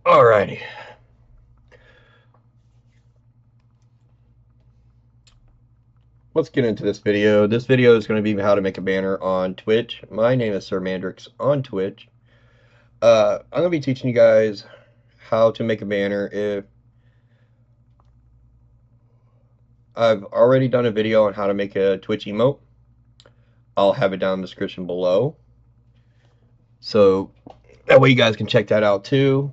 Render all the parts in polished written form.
Alrighty. Let's get into this video. This video is going to be how to make a banner on Twitch. My name is Sir Mandrix on Twitch. I'm going to be teaching you guys how to make a banner. If I've already done a video on how to make a Twitch emote, I'll have it down in the description below. So that way you guys can check that out too.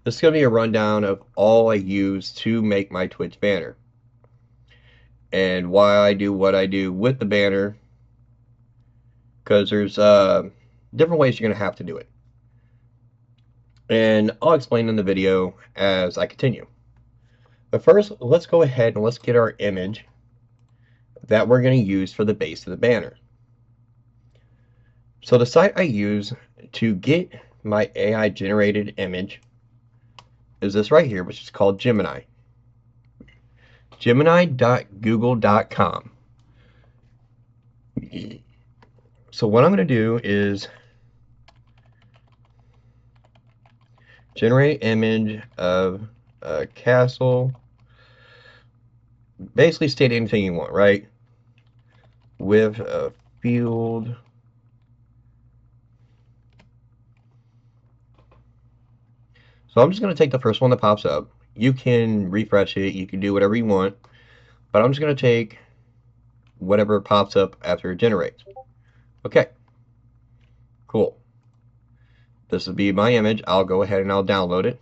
This is going to be a rundown of all I use to make my Twitch banner. And why I do what I do with the banner. Because there's different ways you're going to have to do it. And I'll explain in the video as I continue. But first, let's go ahead and let's get our image that we're going to use for the base of the banner. So the site I use to get my AI generated image is this right here, which is called Gemini. Gemini.google.com. So what I'm going to do is generate image of a castle. Basically state anything you want, right? With a field. So I'm just going to take the first one that pops up. You can refresh it, you can do whatever you want, but I'm just going to take whatever pops up after it generates. Okay, cool. This will be my image. I'll go ahead and I'll download it.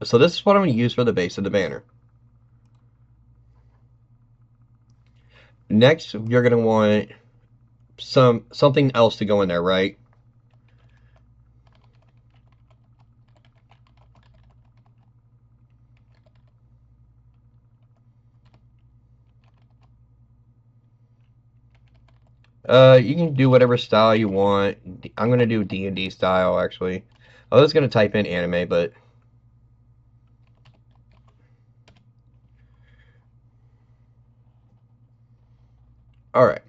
So this is what I'm going to use for the base of the banner. Next, you're going to want something else to go in there, right? You can do whatever style you want. I'm going to do D&D style, actually. I was going to type in anime, but alright.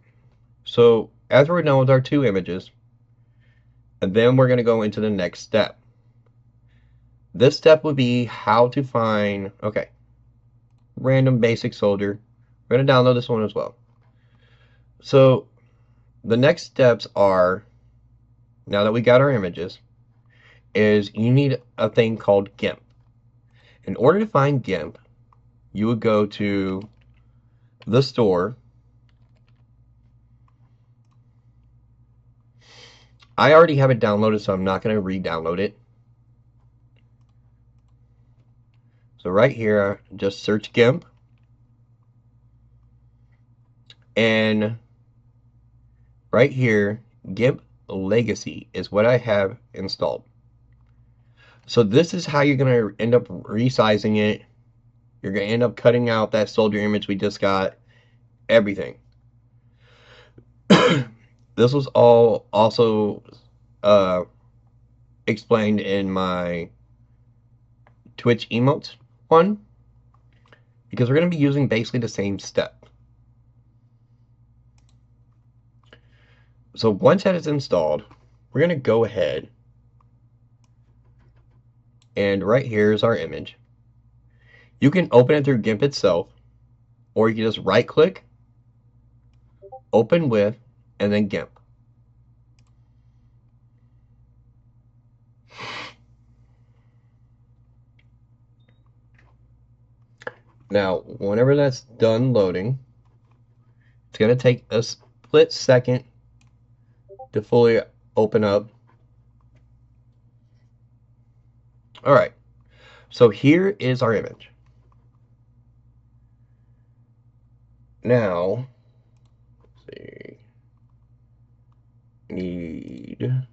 So, after we're done with our two images, and then we're going to go into the next step. This step would be how to find, okay, random basic soldier. We're going to download this one as well. So, the next steps are, now that we got our images, is you need a thing called Gimp. In order to find Gimp, you would go to the store. I already have it downloaded, so I'm not going to re-download it. So right here, just search Gimp. And right here, Gimp Legacy is what I have installed. So this is how you're going to end up resizing it. You're going to end up cutting out that soldier image we just got. Everything. This was all also explained in my Twitch emotes one, because we're going to be using basically the same step. So once that is installed, we're going to go ahead and right here is our image. You can open it through Gimp itself, or you can just right click, open with, and then Gimp. Now, whenever that's done loading, it's going to take a split second to fully open up. Alright, so here is our image. Now, let's see, need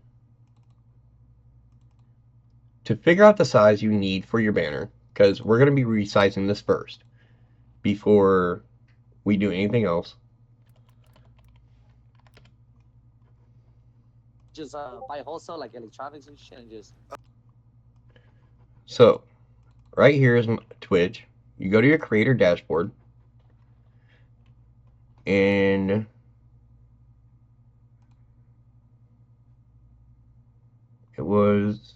to figure out the size you need for your banner, because we're going to be resizing this first before we do anything else. Just buy wholesale like electronics and shit and just. So, right here is Twitch. You go to your creator dashboard, and It was.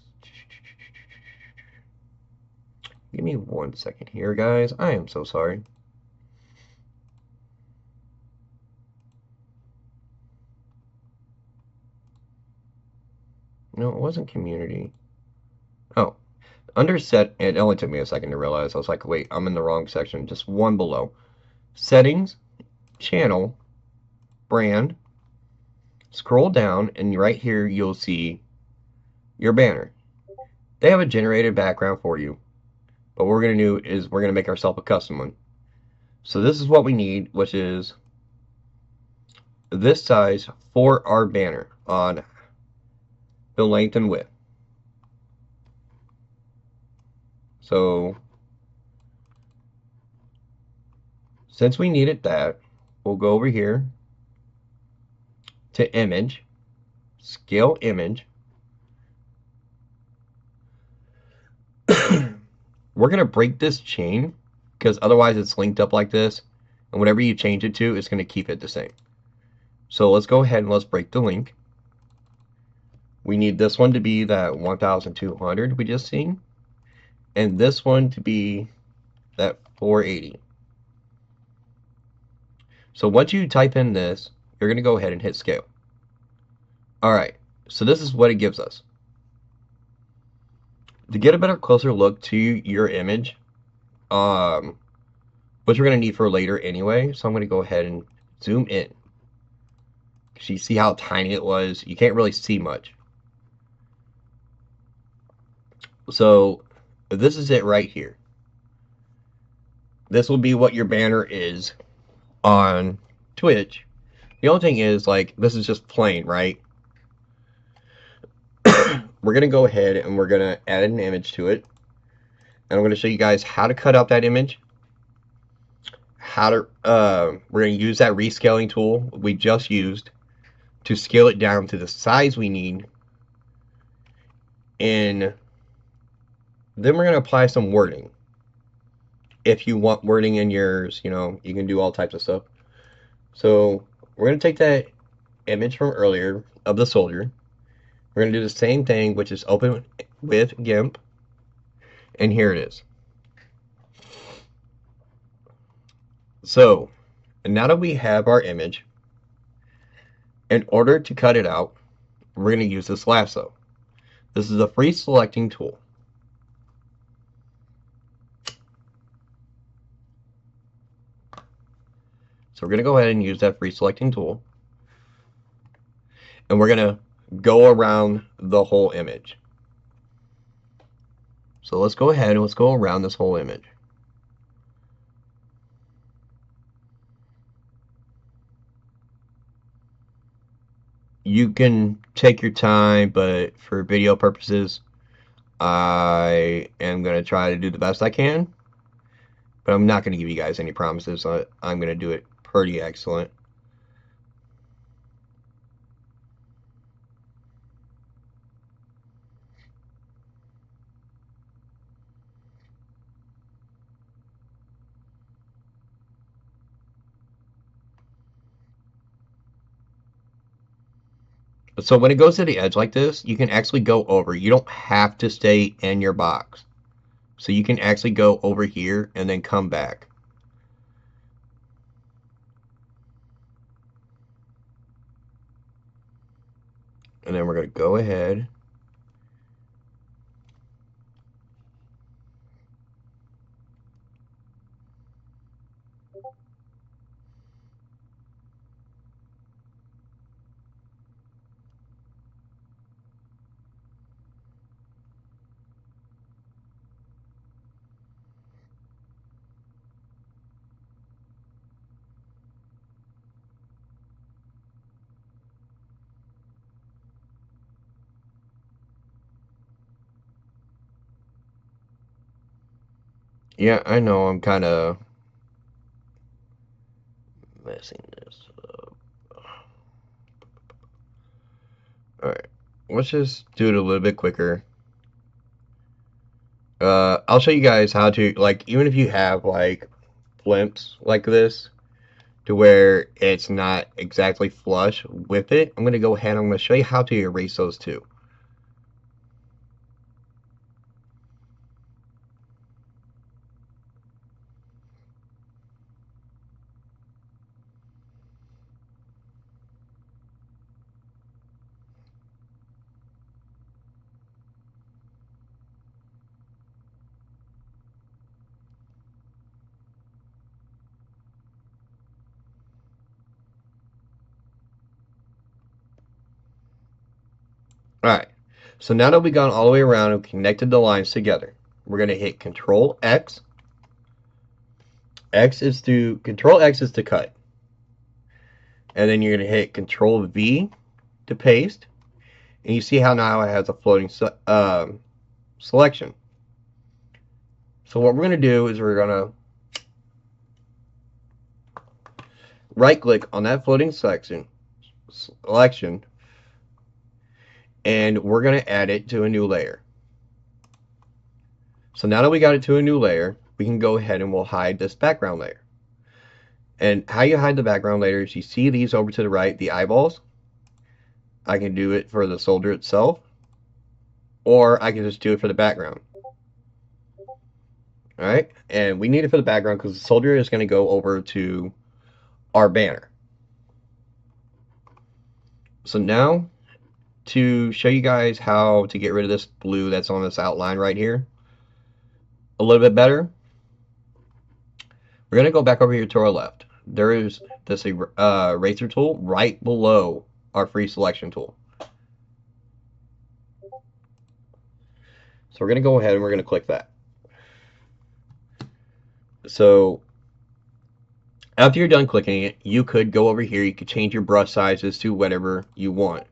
Give me 1 second here, guys. I am so sorry. No, it wasn't community. Oh, under set, it only took me a second to realize. I was like, wait, I'm in the wrong section. Just one below. Settings, channel, brand. Scroll down, and right here you'll see your banner. They have a generated background for you, but what we're going to do is we're going to make ourselves a custom one. So this is what we need, which is this size for our banner on the length and width. So since we needed that, we'll go over here to image, scale image. We're going to break this chain because otherwise it's linked up like this, and whatever you change it to, it's going to keep it the same. So let's go ahead and let's break the link. We need this one to be that 1200 we just seen, and this one to be that 480. So once you type in this, you're going to go ahead and hit scale. All right, so this is what it gives us. To get a better closer look to your image, which we're going to need for later anyway, so I'm going to go ahead and zoom in. Because you see how tiny it was? You can't really see much. So this is it right here. This will be what your banner is on Twitch. The only thing is, like, this is just plain, right? We're going to go ahead and we're going to add an image to it. And I'm going to show you guys how to cut out that image. We're going to use that rescaling tool we just used to scale it down to the size we need. And then we're going to apply some wording. If you want wording in yours, you can do all types of stuff. So we're going to take that image from earlier of the soldier. We're going to do the same thing, which is open with Gimp. And here it is. So now that we have our image, in order to cut it out, we're going to use this lasso. This is a free selecting tool. So we're going to go ahead and use that free selecting tool. And we're going to go around the whole image. So let's go ahead and let's go around this whole image. You can take your time, but for video purposes, I am going to try to do the best I can. But I'm not going to give you guys any promises. I'm going to do it pretty excellent. So when it goes to the edge like this, you can actually go over. You don't have to stay in your box. So you can actually go over here and then come back. And then we're going to go ahead. Yeah, I know I'm kind of messing this up. Alright, let's just do it a little bit quicker. I'll show you guys how to, like, even if you have, like, blimps like this, to where it's not exactly flush with it, I'm going to go ahead and I'm going to show you how to erase those too. Alright, so now that we've gone all the way around and connected the lines together, we're going to hit Control X. Control X is to cut. And then you're going to hit Control V to paste. And you see how now it has a floating selection. So what we're going to do is we're going to right click on that floating selection, and we're going to add it to a new layer. So now that we got it to a new layer, we can go ahead and we'll hide this background layer. And how you hide the background layer is you see these over to the right, the eyeballs. I can do it for the soldier itself, or I can just do it for the background. All right, and we need it for the background because the soldier is going to go over to our banner. So now, to show you guys how to get rid of this blue that's on this outline right here a little bit better, we're going to go back over here to our left. There is this eraser tool right below our free selection tool. So we're going to go ahead and we're going to click that. So after you're done clicking it, you could go over here. You could change your brush sizes to whatever you want.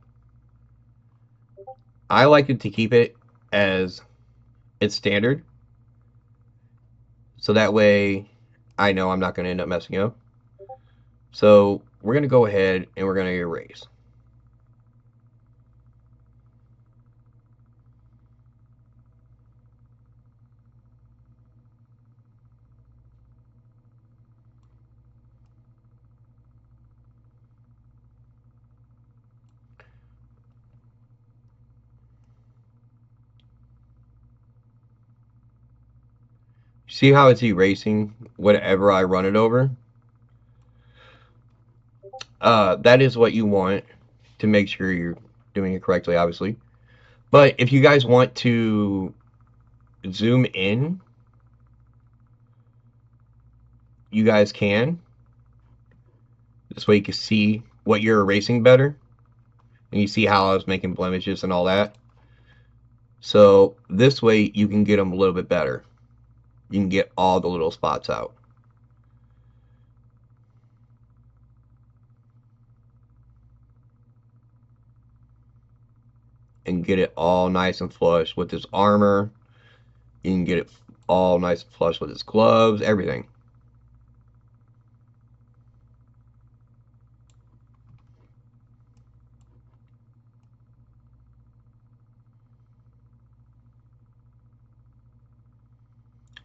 I like it to keep it as it's standard. So that way I know I'm not going to end up messing up. So we're going to go ahead and we're going to erase. See how it's erasing whatever I run it over? That is what you want to make sure you're doing it correctly, obviously. But if you guys want to zoom in, you guys can. This way you can see what you're erasing better. And you see how I was making blemishes and all that. So this way you can get them a little bit better. You can get all the little spots out. And get it all nice and flush with his armor. You can get it all nice and flush with his gloves, everything.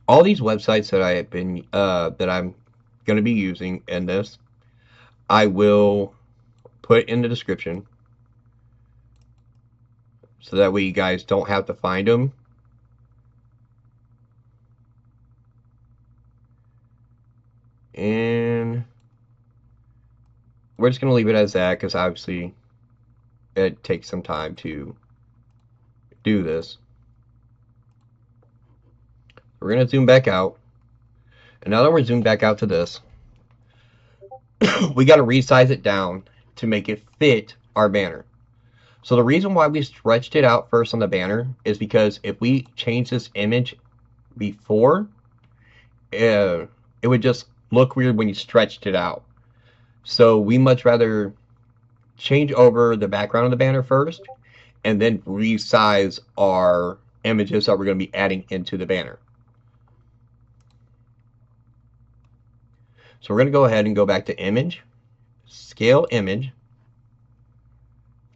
All these websites that I'm going to be using in this, I will put in the description so that way you guys don't have to find them. And we're just going to leave it as that because obviously it takes some time to do this. We're going to zoom back out. And now that we're zoomed back out to this, we got to resize it down to make it fit our banner. So the reason why we stretched it out first on the banner is because if we change this image before, it would just look weird when you stretched it out. So we much rather change over the background of the banner first and then resize our images that we're going to be adding into the banner. So we're going to go ahead and go back to image, scale image.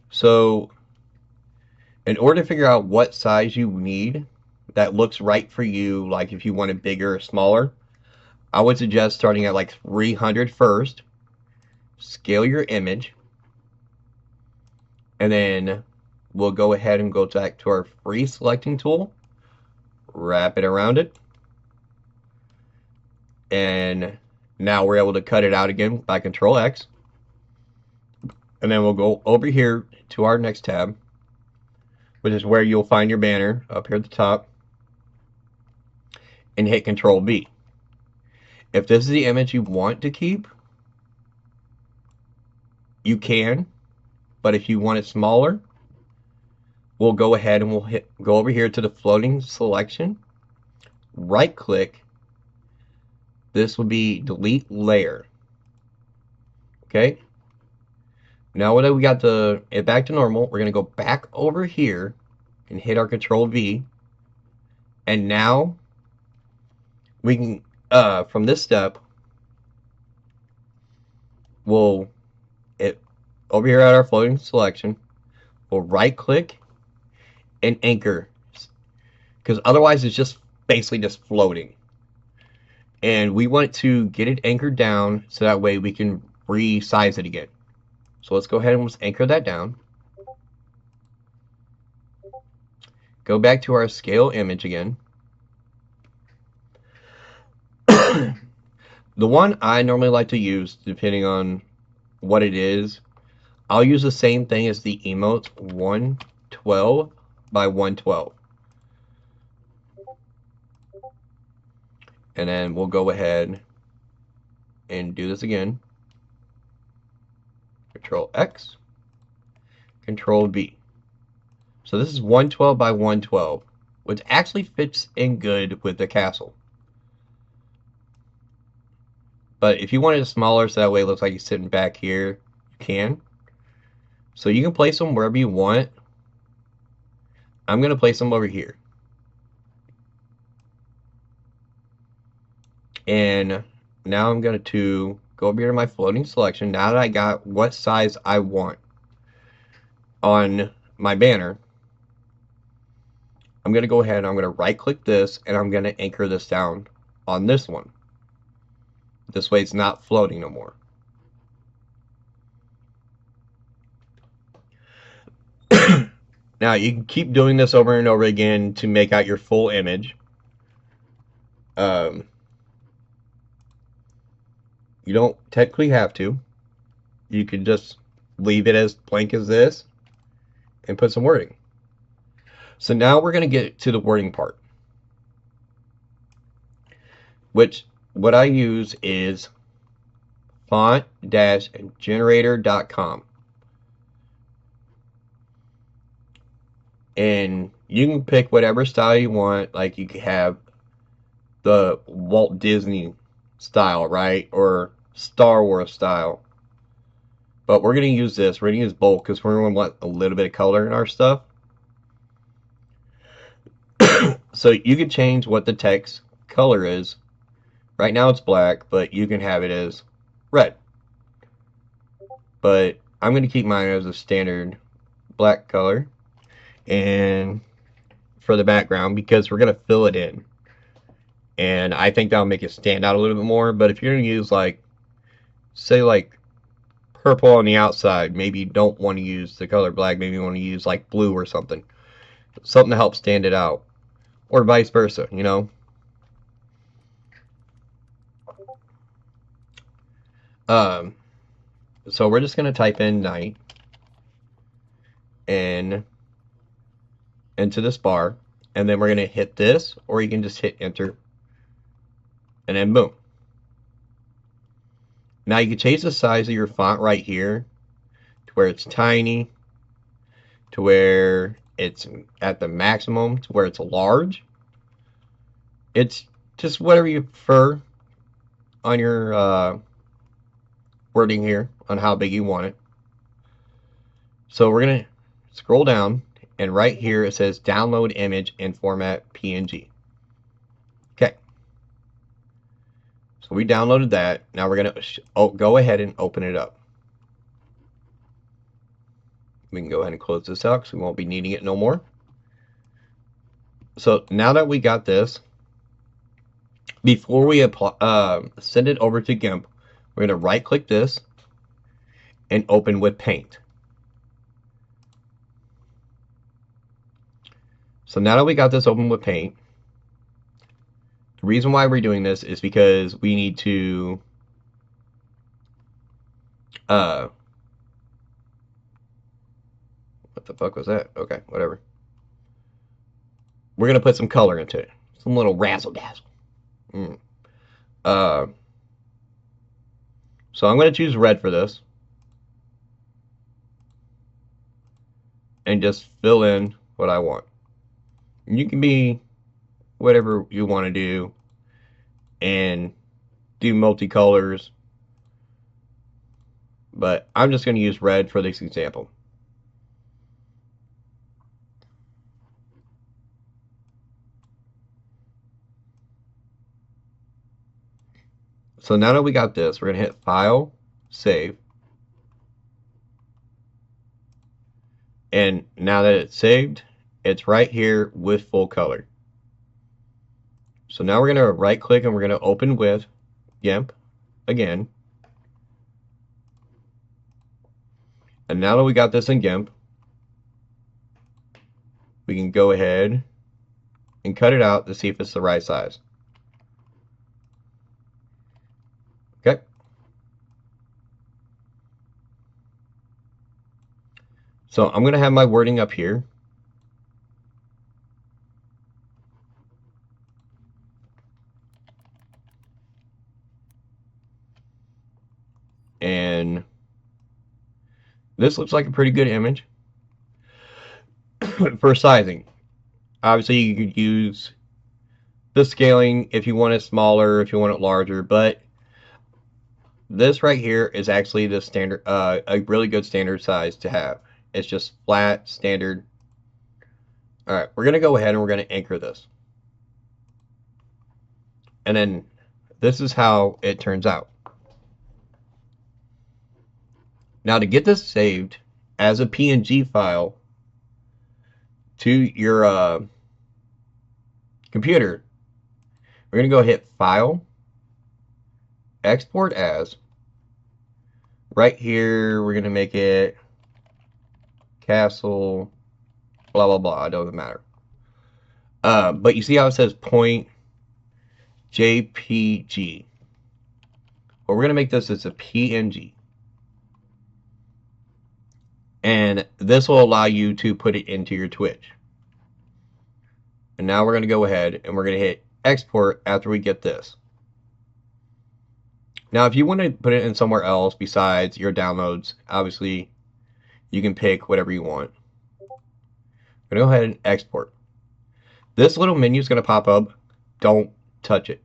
So in order to figure out what size you need that looks right for you, like if you want it bigger or smaller, I would suggest starting at like 300 first, scale your image, and then we'll go ahead and go back to our free selecting tool, wrap it around it, and now we're able to cut it out again by Control X. And then we'll go over here to our next tab, which is where you'll find your banner up here at the top, and hit Control V. If this is the image you want to keep, you can, but if you want it smaller, we'll go ahead and go over here to the floating selection, right click. This will be delete layer. Okay. Now that we got it back to normal, we're going to go back over here and hit our Control V. And now we can, from this step, we'll over here at our floating selection, we'll right click and anchor, because otherwise it's just basically just floating. And we want to get it anchored down so that way we can resize it again. So let's go ahead and let's anchor that down. Go back to our scale image again. The one I normally like to use, depending on what it is, I'll use the same thing as the emote, 112 by 112. And then we'll go ahead and do this again. Control X, Control V. So this is 112 by 112, which actually fits in good with the castle. But if you want it smaller so that way it looks like you're sitting back here, you can. So you can place them wherever you want. I'm going to place them over here. And now I'm going to go over here to my floating selection. Now that I got what size I want on my banner, I'm going to go ahead and I'm going to right click this and I'm going to anchor this down on this one. This way it's not floating no more. Now you can keep doing this over and over again to make out your full image. You don't technically have to. You can just leave it as blank as this and put some wording. So now we're going to get to the wording part, which what I use is font-generator.com. And you can pick whatever style you want. Like you could have the Walt Disney style, right? Or Star Wars style. But we're going to use this. We're going to use both because we're going to want a little bit of color in our stuff. So you can change what the text color is. Right now it's black, but you can have it as red. But I'm going to keep mine as a standard black color. And for the background, because we're going to fill it in. And I think that'll make it stand out a little bit more. But if you're going to use, like, say, like, purple on the outside, maybe you don't want to use the color black. Maybe you want to use, like, blue or something. Something to help stand it out. Or vice versa, you know? Um, so we're just going to type in night and into this bar. And then we're going to hit this, or you can just hit enter. And then boom. Now you can change the size of your font right here to where it's tiny, to where it's at the maximum, to where it's large. It's just whatever you prefer on your wording here on how big you want it. So we're going to scroll down, and right here it says download image in format PNG. Okay. So we downloaded that. Now we're going to go ahead and open it up. We can go ahead and close this out because we won't be needing it no more. So now that we got this, before we send it over to Gimp, we're going to right click this and open with Paint. So now that we got this open with Paint, the reason why we're doing this is because we need to what the fuck was that? Okay, whatever. We're going to put some color into it. Some little razzle dazzle. So I'm going to choose red for this. And just fill in what I want. You can be whatever you want to do and do multicolors, but I'm just going to use red for this example. So now that we got this, we're going to hit File, Save, and now that it's saved, it's right here with full color. So now we're going to right click and we're going to open with Gimp again. And now that we got this in Gimp, we can go ahead and cut it out to see if it's the right size. Okay. So I'm going to have my wording up here. And this looks like a pretty good image for sizing. Obviously, you could use the scaling if you want it smaller, if you want it larger, but this right here is actually the standard, a really good standard size to have. It's just flat, standard. All right, we're going to go ahead and we're going to anchor this. And then this is how it turns out. Now to get this saved as a PNG file to your computer, we're going to go hit File, Export As. Right here, we're going to make it Castle, blah, blah, blah. It doesn't matter. But you see how it says point JPG? Well, we're going to make this as a PNG. And this will allow you to put it into your Twitch. And now we're going to go ahead and we're going to hit export after we get this. Now, if you want to put it in somewhere else besides your downloads, obviously you can pick whatever you want. I'm going to go ahead and export. This little menu is going to pop up. Don't touch it.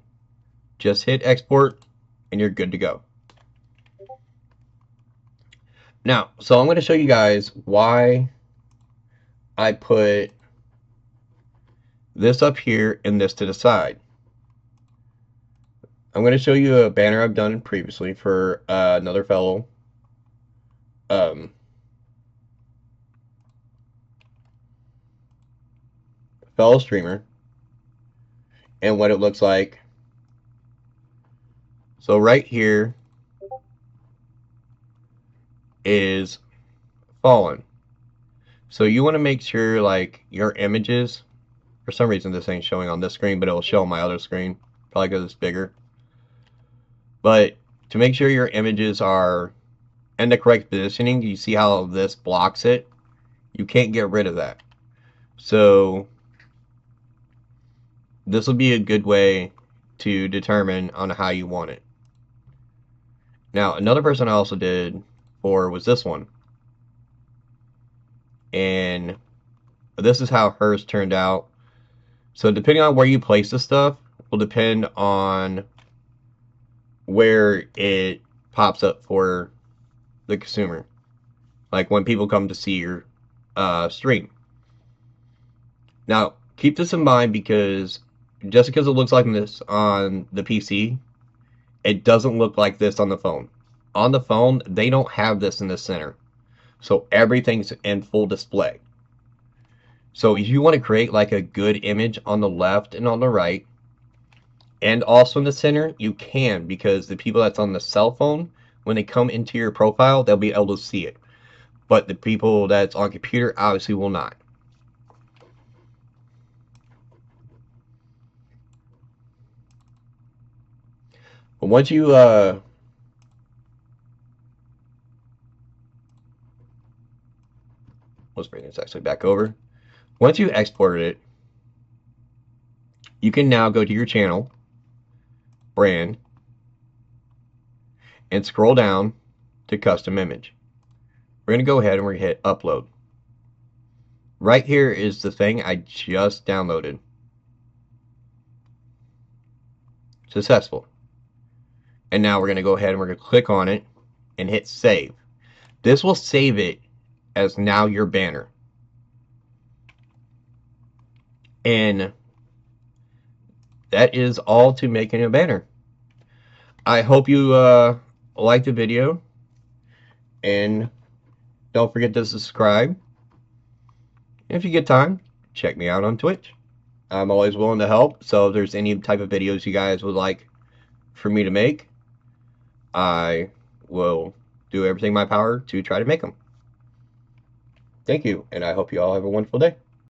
Just hit export and you're good to go. Now, so I'm going to show you guys why I put this up here and this to the side. I'm going to show you a banner I've done previously for another fellow streamer and what it looks like. So right here is Fallen. So you want to make sure like your images, for some reason this ain't showing on this screen, but it will show on my other screen, probably because it's bigger. But to make sure your images are in the correct positioning, you see how this blocks it? You can't get rid of that. So this will be a good way to determine on how you want it. Now, another person I also did for was this one. And this is how hers turned out. So depending on where you place this stuff will depend on where it pops up for the consumer. Like when people come to see your stream. Now, keep this in mind because just because it looks like this on the PC, it doesn't look like this on the phone. On the phone, they don't have this in the center. So everything's in full display. So if you want to create like a good image on the left and on the right, and also in the center, you can, because the people that's on the cell phone, when they come into your profile, they'll be able to see it. But the people that's on computer obviously will not. But once you let's bring this actually back over. Once you exported it, you can now go to your channel, brand, and scroll down to custom image. We're going to go ahead and we're going to hit upload. Right here is the thing I just downloaded. Successful. And now we're going to go ahead and we're going to click on it and hit save. This will save it as now your banner. And that is all to making a banner. I hope you liked the video, and don't forget to subscribe. If you get time, check me out on Twitch. I'm always willing to help, so if there's any type of videos you guys would like for me to make, I will do everything in my power to try to make them. Thank you, and I hope you all have a wonderful day.